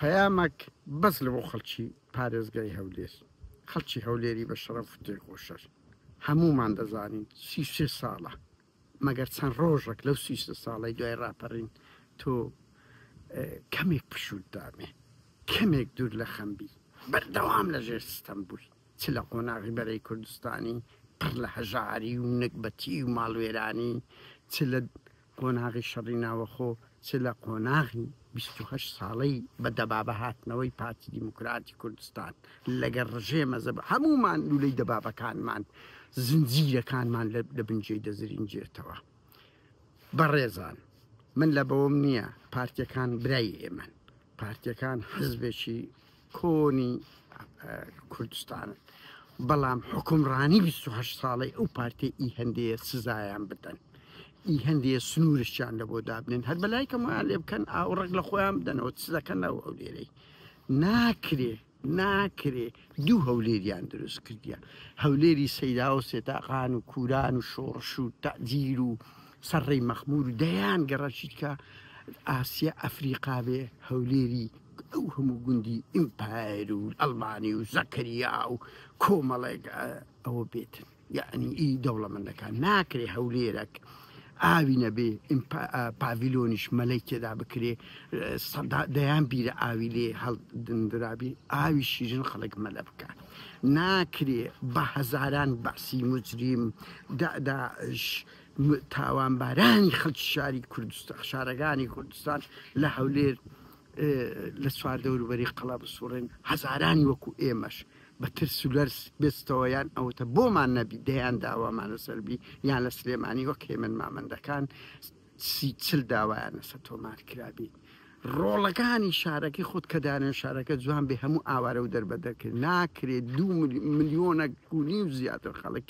پەیامێک بەس لە بۆ خەڵکی پارێزگای هەولێر، خەڵکی هەولێری بە شەرەف و تێکۆشەر هەمومان دەزانین 33 ساڵە، مەگەر چەند ڕۆژێک لەو 33 ساڵی دوای ڕاپەڕین تۆ کەمێک پشوت دامێ، کەمێک دوور لە خەمبی، بەردەوام لەژێر سیستەم بووی، چ لە قۆناغی بەرەی کوردستانی پڕ لە هەژاری و نەکبەتی و ماڵوێرانی، چ لە قۆناغی شەڕی ناوەخۆ، چ لە قۆناغی 28 ساڵەی بە دەبابە هاتنەوەی پارتی دیموکراتی کوردستان لەگەر ڕژێ مەزەب هەمومان لولەی دەبابەکانمان زنجیرەکانمان لە بنجێی دەزرینجێتەوە. بەڕێزان، من لە بەوەم نییە پارتیەکان برای ئێمەن، پارتیەکان حزبێکی کۆنی کوردستانن، بەڵام حکومڕانی 28 ساڵی ئەو پارتی ئی هەندەیە سزایان بدەن، ئی هەندێ سنوورشیان لە بۆ دابنێن، هەر بەلای کەمایان لێ بکەن ئاوڕێک لە خۆیان بدەنەوە چ دەکەنەوە ئەو لێرەی ناکرێ دوو هەولێریان دروست کردیە، هەولێری سەیدا و سێتاقان و کوران و شۆڕش و تەعجیر و سەرڕێی مەخمور و دەیان گەڕەشید کە ئاسیا ئەفریقا بێ هەولێری ئەو هەموو گوندی ئیمپایر و ئەڵمانی و زەکەریا و کۆمەڵێک ئەوە بێتن، یعنی ئی دەوڵەمەندەکان ناکرێ هەولێرەك ئاوی نەبێ پاڤیلۆنیش مەلەی تێدا بکرێ دەیان بیرە ئاوی لێ هەڵدرابی ئاوی شیرین خەڵک مەلە بکە، ناکرێ بە هەزاران باسی مجریم داعش تاوانبارانی خەڵکی شاری کوردستان شارەکانی کوردستان لە هەولێر لە سواردەوروبەری قەڵا بسوڕێن، هەزارانی وەکو ئێمەش بە ترس و لەرز بێستەوەیان ئەوتە بۆمان نەبی دەیان داوامانە سەربی یان لە سلێمانی وەک هێمن مامەندەکان 40 داوایان لەسەر تۆمار کرابی. ڕۆڵەکانی شارەکەی خۆت کە دانێن شارەکە جوان بێ هەموو ئاوارە و دەربەدەکرد، ناکرێت 2 ملیۆنە گونی و زیاتر خەڵک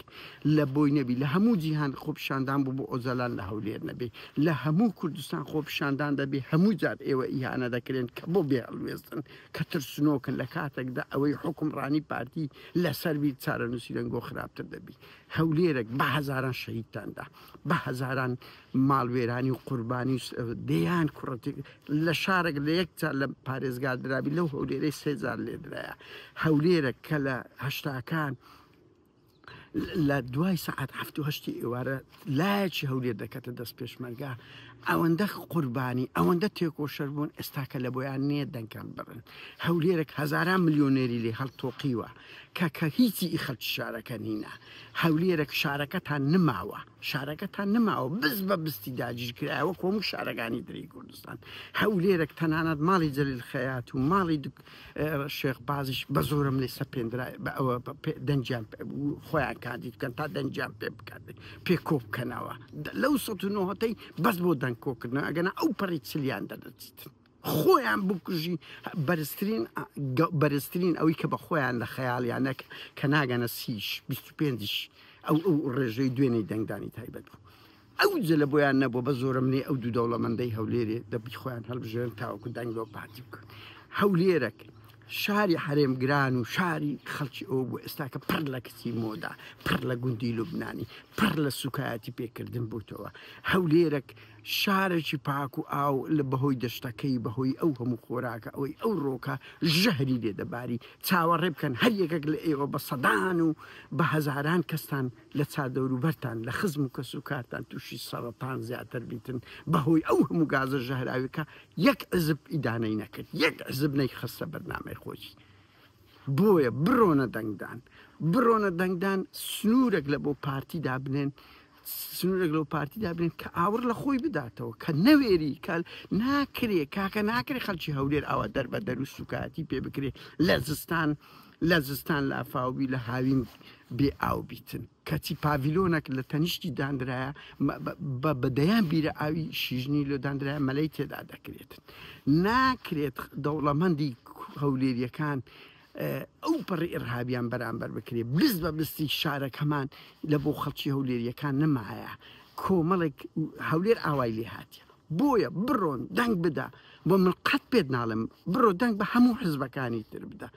لە بۆی نەبی، لە هەموو جیهان خۆپیشاندان بوو بۆ ئۆزەلان لە هەولێر نەبێ، لە هەموو کوردستان خۆپیشاندان دەبێ، هەموو جار ئێوە ئیهانە دەکرێن کە بۆ بێ هەڵوێستن کە ترسنۆکن لە کاتێکدا ئەوەی حکومڕانی پارتی لەسەروی چارەنووسی دەنگۆ خراپتر دەبی. هەولێرێک بە هەزاران شەهیدتاندا، بە هەزاران ماڵوێرانی و قوربانی دەیان کوڕەتی لە شارێک لە یەک جار لە پارێزگا درابی لەو هەولێرەی 3 جار لێدرایە. هەولێرێک کە لە هەشتاکان لە دوای سەعات 7 ئێوارە لایەکی هەولێر دەکەتە دەست پێشمەرگا، ئەوەندە قوربانی ئەوەندە تێکۆشەر بوون ئێستاکە لە بۆیان نییە دەنگکەم بڕن. هەولێرێک هەزاران ملیۆنێری لێ هەڵتۆقیوە کە هیچی ئی خەڵکی شارەکە نینە. هەولێرێک شارەکەتان نماوە بز بە بستی داگیر کرایەوە کۆمو شارەکانی دەرەی کوردستان. هەولێرێک تەنانەت ماڵی جەلیل خەیات و ماڵی شێخ بازیش بە زۆرم لێ سەپێنرا بەوە دەنجیان خۆیان کاندید بکەن تا دەنجیان پێ بکات پێ کۆ بکەنەوە لەو 1970ی بەس بۆ دەنگ کۆکردنەوە ئەگەنا ئەو پەڕی چلیان دەدەچیتن خۆیان بکوژی بەرزترین ئەوەی کە بە خۆیان لە خەیاڵیانە کە ناگەنە 25 ئەو ڕێژەی دوێنەی دەنگدانی تایبەت بوو. ئەو جە لە بۆیان نەبوو بە زۆرم نێ ئەو دوو دەوڵەمەندەی هەولێرێ دەبی خۆیان هەڵبژێن تاوەکو دەنگ بۆ پارتی بکەن. هەولێرێک شاری حرێمگران و شاری خەڵکی ئەوە بوو ئێستاکە پڕ لە کچی مۆدا، پڕ لە گوندی لوبنانی، پڕ لە سوکایەتی پێکردن بووتەوە. هەولێرێک شارێکی پاک و ئاو لە بەهۆی دەشتەکەی بەهۆی ئەو هەموو خۆراکە ئەوەی ئەو ڕۆکە ژەهری لێدەباری. چاوەڕێ بکەن هەر یەکێک لە ئێوە بە سەدان و بە هەزاران کەستان لە چاردەوروبەرتان لە خزم و کەس و کارتان تووشی سەرەتان زیاتر بیتن بەهۆی ئەو هەموو گازە ژەهراویکە یەک حزب ئیدانەی نەکرد، یەک حزب نەیخستە بەرنامەی خۆشی. بۆیە بڕۆنە دەنگدان سنوورێک لە بۆ پارتی دابنێن، سنوورێک لەو پارتی دابنێن کە ئاور لە خۆی بداتەوە، کە نەوێری کال ناکرێ کاکە ناکرێ خەڵکی هەولێر ئاوا دەربە دەرو سوکاتی پێ بکرێ لە زستان لە ئافاوبی لە هاوین بێ ئاو بیتن کەچی پاڤیلۆنێک لە تەنیشتی دانرایە بەدەیان بیرە ئاوی شیژنی لە دانرایە مەلەی تێدا دەکرێتن. ناکرێت دەوڵەمەندی هەولێریەکان ئەو پەڕی ئێرهابیان بەرامبەر بکرێ بز بە بستی شارەکەمان لە بۆ خەڵکی هەولێریەکان نەمایە کۆمەڵێک هەولێر ئاوای لێ هاتیە. بۆیە بڕۆن دەنگ بدە بۆ من قەت پێت ناڵم بڕۆ دەنگ بە هەموو حزبەکانی تر بدە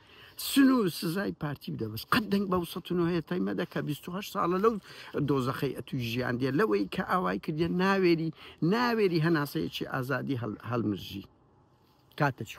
سنوور سزای پارتی بدە بەس قەت دەنگ بە 1970 تایمەدە کە 28 ساڵە لەو دۆزەخەی ئەتوی ژیان دێ لەوەی کە ئاوای کردێ ناوێری هەناسەیەکی ئازادی هەڵمژی کاتەچ